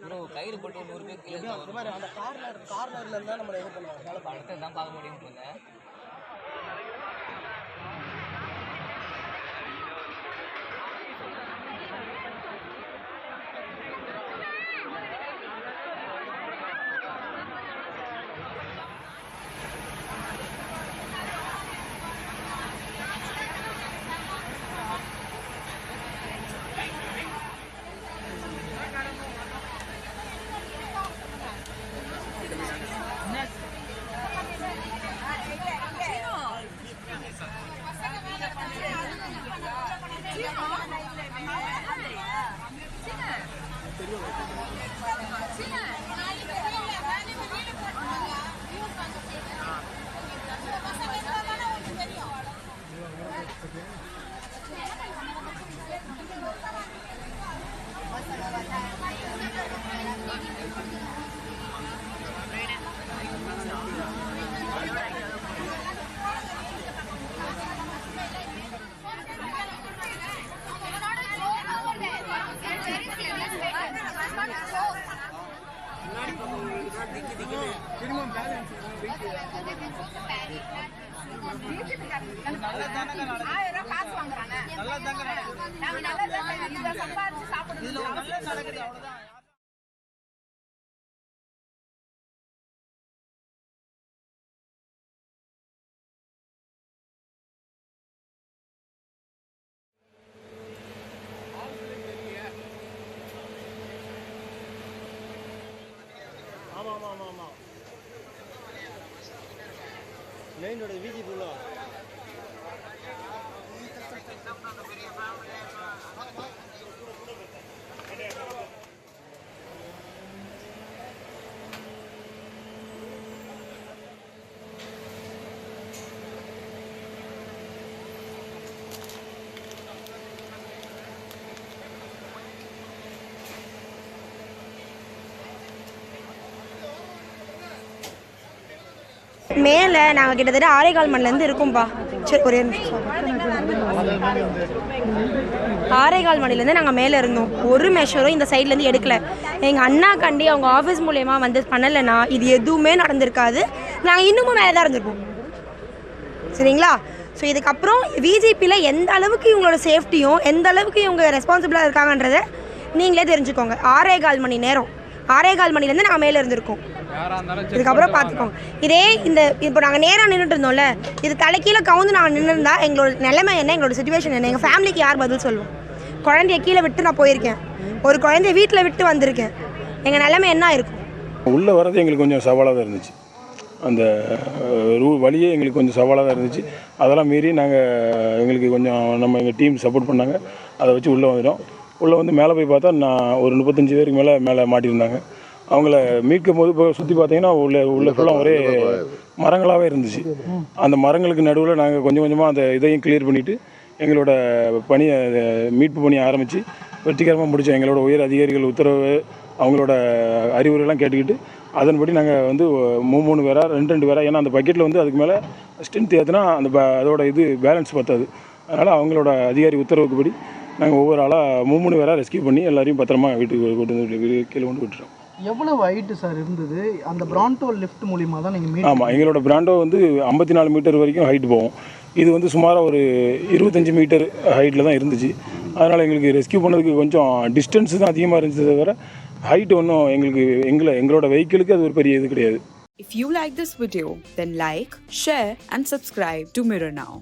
Bro கயிறு போட்டு 100 பேர் கீழே அந்த கார்னர்ல இருந்தா நம்ம இது பண்ணுவோம். அடுத்து தான் பார்க்க முடியும்னு இருந்தேன். மெயின் ரோடு வீதி ஃபுல்லா மேலே நாங்கள் கிட்டத்தட்ட 6.25 மணிலேருந்து இருக்கோம்ப்பா. சரி ஒரே நிமிஷம். 6.25 மணிலேருந்து நாங்கள் மேலே இருந்தோம். ஒரு மெஷரும் இந்த சைட்லேருந்து எடுக்கலை. எங்கள் அண்ணா கண்டி அவங்க ஆஃபீஸ் மூலயமா வந்து பண்ணலைன்னா இது எதுவுமே நடந்திருக்காது. நாங்கள் இன்னமும் மேலே தான் இருந்திருப்போம். சரிங்களா? ஸோ இதுக்கப்புறம் விஜிபியில் எந்த அளவுக்கு இவங்களோட சேஃப்டியும் எந்த அளவுக்கு இவங்க ரெஸ்பான்சிபிளாக இருக்காங்கன்றதை நீங்களே தெரிஞ்சுக்கோங்க. 6.25 மணி நேரம் 6.25 மணிலேருந்து நாங்கள் மேலே இருந்திருக்கோம். இதுக்கப்புறம் பார்த்துக்கோங்க. இதே இந்த இப்போ நாங்கள் நேராக நின்றுட்டு இருந்தோம்ல, இது தலைக்கீழே கவுந்து நாங்கள் நின்றுருந்தா எங்களோட நிலைமை என்ன, எங்களோட சுச்சுவேஷன் என்ன, எங்கள் ஃபேமிலிக்கு யார் பதில் சொல்லுவோம்? குழந்தைய கீழே விட்டு நான் போயிருக்கேன், ஒரு குழந்தைய வீட்டில் விட்டு வந்திருக்கேன். எங்கள் நிலைமை என்ன இருக்கும்? உள்ளே வரது எங்களுக்கு கொஞ்சம் சவாலாக தான் இருந்துச்சு. அந்த வழியே எங்களுக்கு கொஞ்சம் சவாலாக தான் இருந்துச்சு. அதெல்லாம் மீறி எங்களுக்கு கொஞ்சம் எங்கள் டீம் சப்போர்ட் பண்ணாங்க. அதை வச்சு உள்ளே வந்துட்டோம். உள்ளே வந்து மேலே போய் பார்த்தா நான் ஒரு 35 பேருக்கு மேலே மாட்டியிருந்தாங்க. அவங்கள மீட்கும் போது இப்போ சுற்றி பார்த்தீங்கன்னா உள்ள ஃபுல்லாக ஒரே மரங்களாகவே இருந்துச்சு. அந்த மரங்களுக்கு நடுவில் நாங்கள் கொஞ்சம் கொஞ்சமாக அந்த இதையும் கிளியர் பண்ணிவிட்டு எங்களோட பணியை மீட்பு பணியை ஆரம்பித்து வெற்றிகரமாக முடித்தோம். எங்களோட உயர் அதிகாரிகள் உத்தரவு அவங்களோட அறிவுரைலாம் கேட்டுக்கிட்டு அதன்படி நாங்கள் வந்து 3 பேரா 2 பேரா, ஏன்னா அந்த பக்கெட்டில் வந்து அதுக்கு மேலே ஸ்ட்ரென்த் ஏற்றுனா அதோட பேலன்ஸ் பத்தாது. அதனால் அவங்களோட அதிகாரி உத்தரவுக்குப்படி நாங்கள் ஒவ்வொரு ஆளாக 3 பேராக ரெஸ்கியூ பண்ணி எல்லாரையும் பத்திரமா வீட்டுக்கு கொண்டு வந்து கீழே கொண்டு விட்டுறோம். எவ்வளவு ஹைட்டு சார் இருந்தது? அந்த பிராண்டோ லிஃப்ட் மூலிமா தான் நீங்கள் ஆமாம், எங்களோட பிராண்டோ வந்து 54 மீட்டர் வரைக்கும் ஹைட் போகும். இது வந்து சுமாராக ஒரு 25 மீட்டர் ஹைட்டில் தான் இருந்துச்சு. அதனால் எங்களுக்கு ரெஸ்கியூ பண்ணதுக்கு கொஞ்சம் டிஸ்டன்ஸ் தான் அதிகமாக இருந்துச்சு, தவிர ஹைட் ஒன்றும் எங்களோட வெஹிக்கிளுக்கு அது ஒரு பெரிய இது கிடையாது. If you like this video, then like, share and subscribe to Mirror Now.